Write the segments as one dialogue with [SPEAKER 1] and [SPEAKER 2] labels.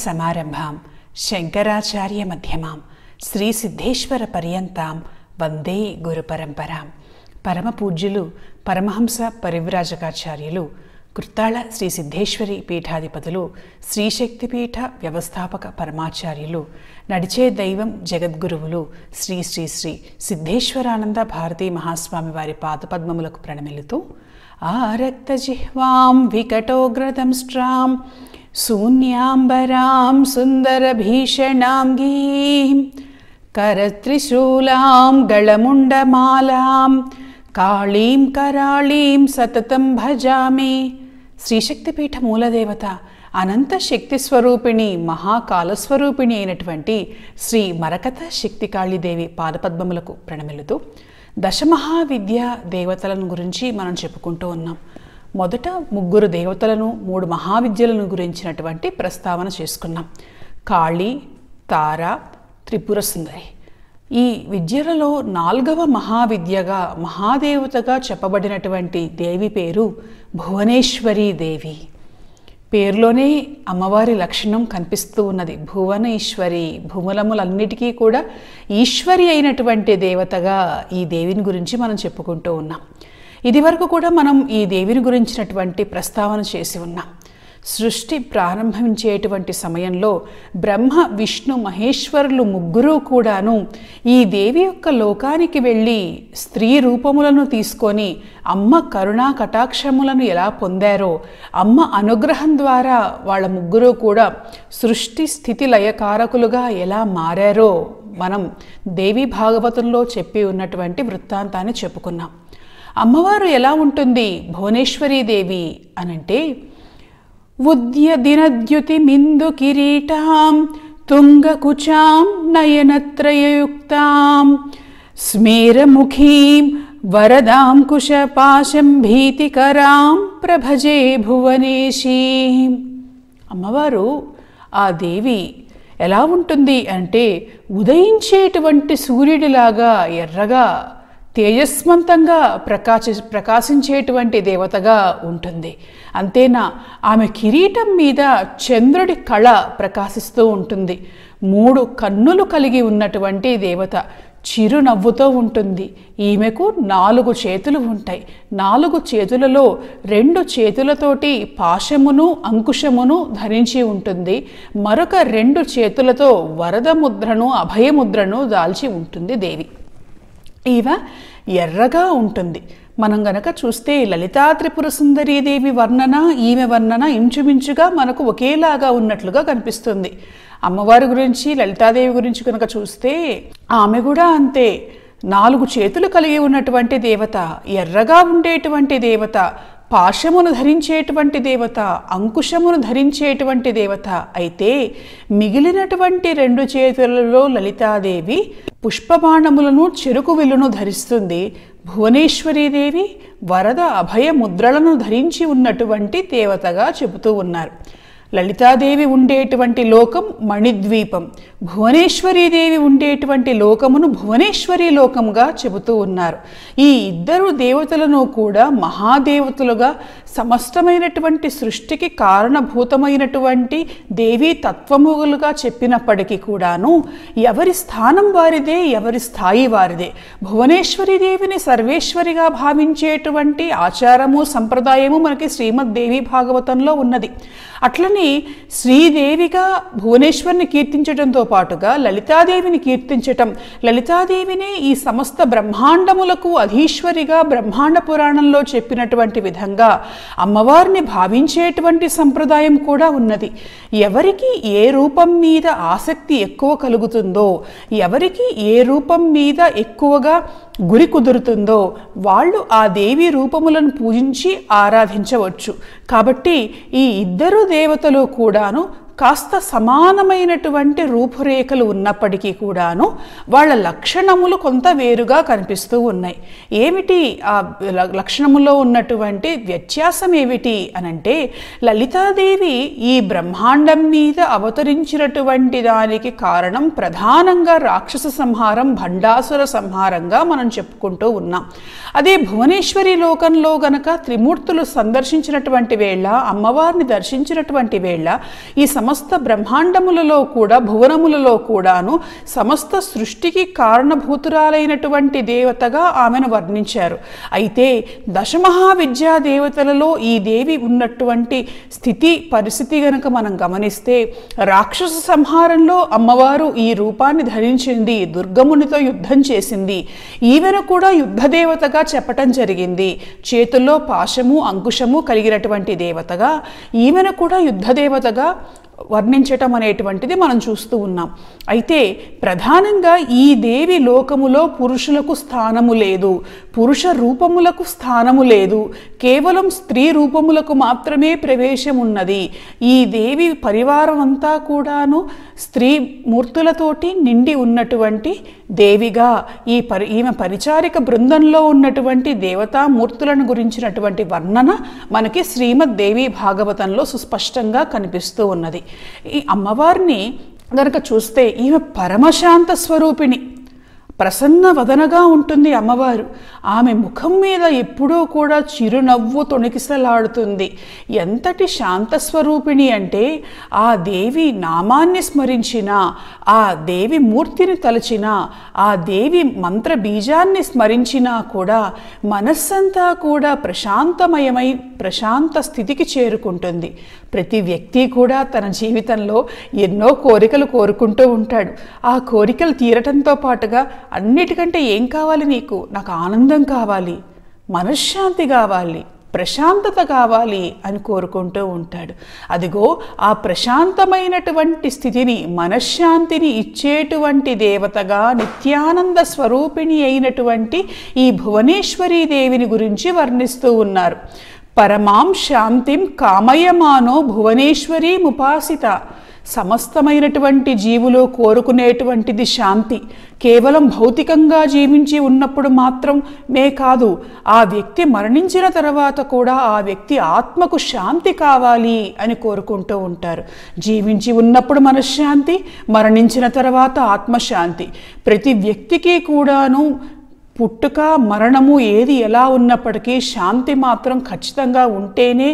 [SPEAKER 1] సమారంభాం శంకరాచార్య మధ్యమాం శ్రీ సిద్ధేశ్వర పర్యంతాం వందే గురు పరంపరాం. పరమ పూజ్యులు పరమహంస పరివ్రాజకాచార్యులు కృత్తాళ శ్రీ సిద్ధేశ్వరి పీఠాధిపతులు శ్రీశక్తిపీఠ వ్యవస్థాపక పరమాచార్యులు నడిచే దైవం జగద్గురువులు శ్రీ శ్రీ శ్రీ సిద్ధేశ్వరానంద భారతీ మహాస్వామి వారి పాదపద్మములకు ప్రణమిల్లుతూ ఆరక్తజిహ్వాం వికటోగ్రదంష్ట్రాం శూన్యాంబరాం సుందరభీషణాంగీం కరత్రిశూలాం గళముండమాలాం కాళీం కరాళీం సతతం భజామి. శ్రీశక్తిపీఠ మూలదేవత అనంత శక్తి స్వరూపిణి మహాకాలస్వరూపిణి అయినటువంటి శ్రీ మరకత శక్తికాళీదేవి పాదపద్మములకు ప్రణమిల్లుతూ దశమహావిద్యా దేవతలను గురించి మనం చెప్పుకుంటూ ఉన్నాం. మొదట 3 దేవతలను 3 మహావిద్యలను గురించినటువంటి ప్రస్తావన చేసుకున్నాం. కాళీ, తార, త్రిపుర సుందరి. ఈ విద్యలలో 4వ మహావిద్యగా మహాదేవతగా చెప్పబడినటువంటి దేవి పేరు భువనేశ్వరీ దేవి. పేరులోనే అమ్మవారి లక్షణం కనిపిస్తూ ఉన్నది. భువనేశ్వరి, భువనములన్నిటికీ కూడా ఈశ్వరి అయినటువంటి దేవతగా ఈ దేవిని గురించి మనం చెప్పుకుంటూ ఉన్నాం. ఇది వరకు కూడా మనం ఈ దేవిని గురించినటువంటి ప్రస్తావన చేసి ఉన్నాం. సృష్టి ప్రారంభించేటువంటి సమయంలో బ్రహ్మ, విష్ణు, మహేశ్వరులు 3 కూడాను ఈ దేవి యొక్క లోకానికి వెళ్ళి స్త్రీ రూపములను తీసుకొని అమ్మ కరుణా కటాక్షములను ఎలా పొందారో, అమ్మ అనుగ్రహం ద్వారా వాళ్ళ 3 కూడా సృష్టి స్థితి లయకారకులుగా ఎలా మారారో మనం దేవి భాగవతంలో చెప్పి ఉన్నటువంటి వృత్తాంతాన్ని చెప్పుకున్నాం. అమ్మవారు ఎలా ఉంటుంది భువనేశ్వరీ దేవి అనంటే, ఉద్య దినద్యుతి మిందు కిరీటాం తుంగకుచాం నయనత్రయయుక్తాం స్మేరముఖీం వరదాం కుశపాశం భీతికరాం ప్రభజే భువనేశీం. అమ్మవారు ఆ దేవి ఎలా ఉంటుంది అంటే, ఉదయించేటువంటి సూర్యుడిలాగా ఎర్రగా తేజస్వంతంగా ప్రకాశించేటువంటి దేవతగా ఉంటుంది. అంతేనా, ఆమె కిరీటం మీద చంద్రుడి కళ ప్రకాశిస్తూ ఉంటుంది. 3 కన్నులు కలిగి ఉన్నటువంటి దేవత, చిరునవ్వుతో ఉంటుంది. ఈమెకు 4 చేతులు ఉంటాయి. 4 చేతులలో 2 చేతులతోటి పాశమును అంకుశమును ధరించి ఉంటుంది. మరొక 2 చేతులతో వరద ముద్రను అభయముద్రను దాల్చి ఉంటుంది దేవి. ఈమె ఎర్రగా ఉంటుంది. మనం గనక చూస్తే లలితా త్రిపుర సుందరీదేవి వర్ణన, ఈమె వర్ణన ఇంచుమించుగా మనకు ఒకేలాగా ఉన్నట్లుగా కనిపిస్తుంది. అమ్మవారి గురించి, లలితాదేవి గురించి కనుక చూస్తే ఆమె కూడా అంతే. 4 చేతులు కలిగి ఉన్నటువంటి దేవత, ఎర్రగా ఉండేటువంటి దేవత, పాశమును ధరించేటువంటి దేవత, అంకుశమును ధరించేటువంటి దేవత. అయితే మిగిలినటువంటి 2 చేతులలో లలితాదేవి పుష్పబాణములను, చెరుకు విల్లును ధరిస్తుంది. భువనేశ్వరీదేవి వరద అభయ ముద్రలను ధరించి ఉన్నటువంటి దేవతగా చెబుతూ ఉన్నారు. లలితాదేవి ఉండేటువంటి లోకం మణిద్వీపం, భువనేశ్వరీదేవి ఉండేటువంటి లోకమును భువనేశ్వరి లోకముగా చెబుతూ ఉన్నారు. ఈ 2 దేవతలను కూడా మహాదేవతలుగా, సమస్తమైనటువంటి సృష్టికి కారణభూతమైనటువంటి దేవీ తత్వములుగా చెప్పినప్పటికీ కూడాను ఎవరి స్థానం వారిదే, ఎవరి స్థాయి వారిదే. భువనేశ్వరీదేవిని సర్వేశ్వరిగా భావించేటువంటి ఆచారము, సంప్రదాయము మనకి శ్రీమద్ దేవి భాగవతంలో ఉన్నది. అట్లని శ్రీదేవిగా భువనేశ్వరిని కీర్తించడంతో పాటుగా లలితాదేవిని కీర్తించటం, లలితాదేవినే ఈ సమస్త బ్రహ్మాండములకు అధీశ్వరిగా బ్రహ్మాండ పురాణంలో చెప్పినటువంటి విధంగా అమ్మవారిని భావించేటువంటి సంప్రదాయం కూడా ఉన్నది. ఎవరికి ఏ రూపం మీద ఆసక్తి ఎక్కువ కలుగుతుందో, ఎవరికి ఏ రూపం మీద ఎక్కువగా గురి కుదురుతుందో వాళ్ళు ఆ దేవి రూపములను పూజించి ఆరాధించవచ్చు. కాబట్టి ఈ 2 దేవతలు కూడాను కాస్త సమానమైనటువంటి రూపురేఖలు ఉన్నప్పటికీ కూడాను వాళ్ళ లక్షణములు కొంత వేరుగా కనిపిస్తూ ఉన్నాయి. ఏమిటి ఆ లక్షణములో ఉన్నటువంటి వ్యత్యాసం ఏమిటి అనంటే, లలితాదేవి ఈ బ్రహ్మాండం మీద అవతరించినటువంటి దానికి కారణం ప్రధానంగా రాక్షస సంహారం, భండాసుర సంహారంగా మనం చెప్పుకుంటూ ఉన్నాం. అదే భువనేశ్వరి లోకంలో గనక త్రిమూర్తులు సందర్శించినటువంటి వేళ, అమ్మవారిని దర్శించినటువంటి వేళ ఈ సమస్త బ్రహ్మాండములలో కూడా భువనములలో కూడాను సమస్త సృష్టికి కారణభూతురాలైనటువంటి దేవతగా ఆమెను వర్ణించారు. అయితే దశమహావిద్యా దేవతలలో ఈ దేవి ఉన్నటువంటి స్థితి పరిస్థితి గనక మనం గమనిస్తే, రాక్షస సంహారంలో అమ్మవారు ఈ రూపాన్ని ధరించింది, దుర్గమునితో యుద్ధం చేసింది. ఈమెను కూడా యుద్ధదేవతగా చెప్పటం జరిగింది. చేతుల్లో పాశము అంకుశము కలిగినటువంటి దేవతగా ఈమెను కూడా యుద్ధదేవతగా వర్ణించటం అనేటువంటిది మనం చూస్తూ ఉన్నాం. అయితే ప్రధానంగా ఈ దేవి లోకములో పురుషులకు స్థానము లేదు, పురుష రూపములకు స్థానము లేదు, కేవలం స్త్రీ రూపములకు మాత్రమే ప్రవేశం ఉన్నది. ఈ దేవి పరివారం అంతా కూడాను స్త్రీ మూర్తులతోటి నిండి ఉన్నటువంటి దేవిగా ఈమె పరిచారిక బృందంలో ఉన్నటువంటి దేవతామూర్తులను గురించినటువంటి వర్ణన మనకి శ్రీమద్ దేవి భాగవతంలో సుస్పష్టంగా కనిపిస్తూ ఉన్నది. ఈ అమ్మవారిని గనక చూస్తే ఈమె పరమశాంత స్వరూపిణి, ప్రసన్న వదనగా ఉంటుంది అమ్మవారు. ఆమె ముఖం మీద ఎప్పుడూ కూడా చిరునవ్వు తొణికిసలాడుతుంది. ఎంతటి శాంతస్వరూపిణి అంటే ఆ దేవి నామాన్ని స్మరించినా, ఆ దేవి మూర్తిని తలచినా, ఆ దేవి మంత్ర బీజాన్ని స్మరించినా కూడా మనస్సంతా కూడా ప్రశాంతమయమై ప్రశాంత స్థితికి చేరుకుంటుంది. ప్రతి వ్యక్తి కూడా తన జీవితంలో ఎన్నో కోరికలు కోరుకుంటూ ఉంటాడు. ఆ కోరికలు తీరటంతో పాటుగా అన్నిటికంటే ఏం కావాలి నీకు? నాకు ఆనందం కావాలి, మనశ్శాంతి కావాలి, ప్రశాంతత కావాలి అని కోరుకుంటూ ఉంటాడు. అదిగో ఆ ప్రశాంతమైనటువంటి స్థితిని, మనశ్శాంతిని ఇచ్చేటువంటి దేవతగా నిత్యానంద స్వరూపిణి అయినటువంటి ఈ భువనేశ్వరీ దేవిని గురించి వర్ణిస్తూ ఉన్నారు. పరమాం శాంతిం కామయమానో భువనేశ్వరీ ముపాసిత. సమస్తమైనటువంటి జీవులు కోరుకునేటువంటిది శాంతి. కేవలం భౌతికంగా జీవించి ఉన్నప్పుడు మాత్రమే కాదు, ఆ వ్యక్తి మరణించిన తర్వాత కూడా ఆ వ్యక్తి ఆత్మకు శాంతి కావాలి అని కోరుకుంటూ ఉంటారు. జీవించి ఉన్నప్పుడు మనశ్శాంతి, మరణించిన తర్వాత ఆత్మశాంతి. ప్రతి వ్యక్తికి కూడాను పుట్టుక మరణము ఏది ఎలా ఉన్నప్పటికీ శాంతి మాత్రం ఖచ్చితంగా ఉంటేనే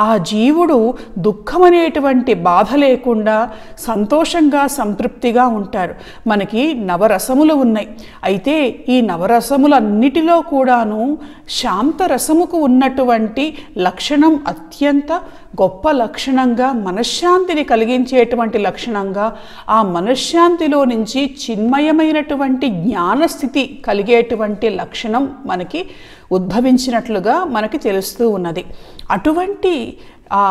[SPEAKER 1] ఆ జీవుడు దుఃఖమనేటువంటి బాధ లేకుండా సంతోషంగా సంతృప్తిగా ఉంటారు. మనకి నవరసములు ఉన్నాయి. అయితే ఈ నవరసములన్నిటిలో కూడాను శాంతరసముకు ఉన్నటువంటి లక్షణం అత్యంత గొప్ప లక్షణంగా, మనశ్శాంతిని కలిగించేటువంటి లక్షణంగా, ఆ మనశ్శాంతిలో నుంచి చిన్మయమైనటువంటి జ్ఞానస్థితి కలిగేటువంటి లక్షణం మనకి ఉద్భవించినట్లుగా మనకి తెలుస్తూ ఉన్నది. అటువంటి ఆ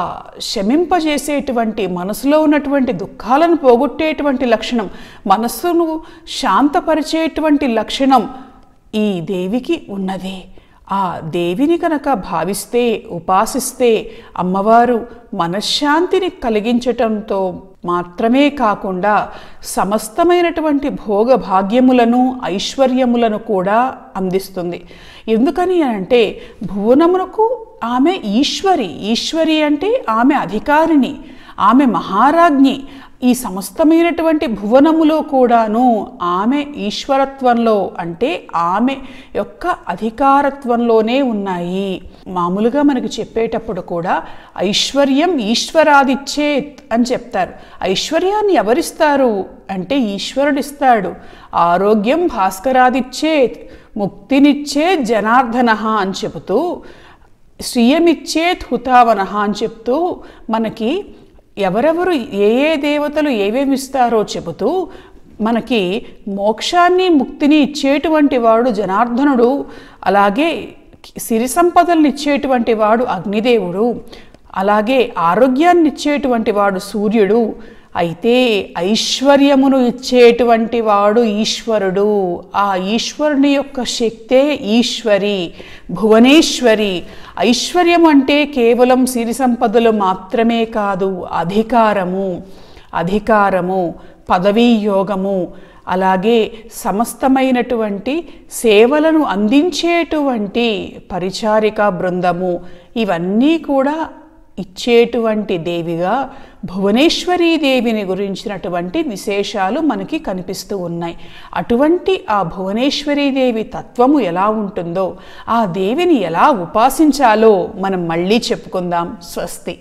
[SPEAKER 1] శమింపజేసేటువంటి, మనసులో ఉన్నటువంటి దుఃఖాలను పోగొట్టేటువంటి లక్షణం, మనస్సును శాంతపరిచేటువంటి లక్షణం ఈ దేవికి ఉన్నది. ఆ దేవిని కనుక భావిస్తే, ఉపాసిస్తే అమ్మవారు మనశ్శాంతిని కలిగించటంతో మాత్రమే కాకుండా సమస్తమైనటువంటి భోగ భాగ్యములను, ఐశ్వర్యములను కూడా అందిస్తుంది. ఎందుకని అంటే భువనమునకు ఆమె ఈశ్వరి. ఈశ్వరి అంటే ఆమె అధికారిణి, ఆమె మహారాజ్ఞి. ఈ సమస్తమైనటువంటి భువనములో కూడాను ఆమె ఈశ్వరత్వంలో, అంటే ఆమె యొక్క అధికారత్వంలోనే ఉన్నాయి. మామూలుగా మనకి చెప్పేటప్పుడు కూడా ఐశ్వర్యం ఈశ్వరాదిచ్చేత్ అని చెప్తారు. ఐశ్వర్యాన్ని ఎవరిస్తారు అంటే ఈశ్వరుడిస్తాడు. ఆరోగ్యం భాస్కరాదిచ్చేత్, ముక్తినిచ్చేత్ జనార్దన అని చెబుతూ, శ్రియమిచ్చేత్ హుతావన అని చెప్తూ మనకి ఎవరెవరు ఏ ఏ దేవతలు ఏవేమి ఇస్తారో చెబుతూ మనకి మోక్షాన్ని ముక్తిని ఇచ్చేటువంటి వాడు జనార్దనుడు, అలాగే సిరి సంపదలను ఇచ్చేటువంటి వాడు అగ్నిదేవుడు, అలాగే ఆరోగ్యాన్ని ఇచ్చేటువంటి వాడు సూర్యుడు. అయితే ఐశ్వర్యమును ఇచ్చేటువంటి వాడు ఈశ్వరుడు. ఆ ఈశ్వరుని యొక్క శక్తే ఈశ్వరి, భువనేశ్వరి. ఐశ్వర్యం అంటే కేవలం సిరి సంపదలు మాత్రమే కాదు, అధికారము, పదవీ యోగము, అలాగే సమస్తమైనటువంటి సేవలను అందించేటువంటి పరిచారిక బృందము, ఇవన్నీ కూడా ఇచ్చేటువంటి దేవిగా భువనేశ్వరీ దేవిని గురించినటువంటి విశేషాలు మనకి కనిపిస్తూ ఉన్నాయి. అటువంటి ఆ భువనేశ్వరీ దేవి తత్వము ఎలా ఉంటుందో, ఆ దేవిని ఎలా ఉపాసించాలో మనం మళ్ళీ చెప్పుకుందాం. స్వస్తి.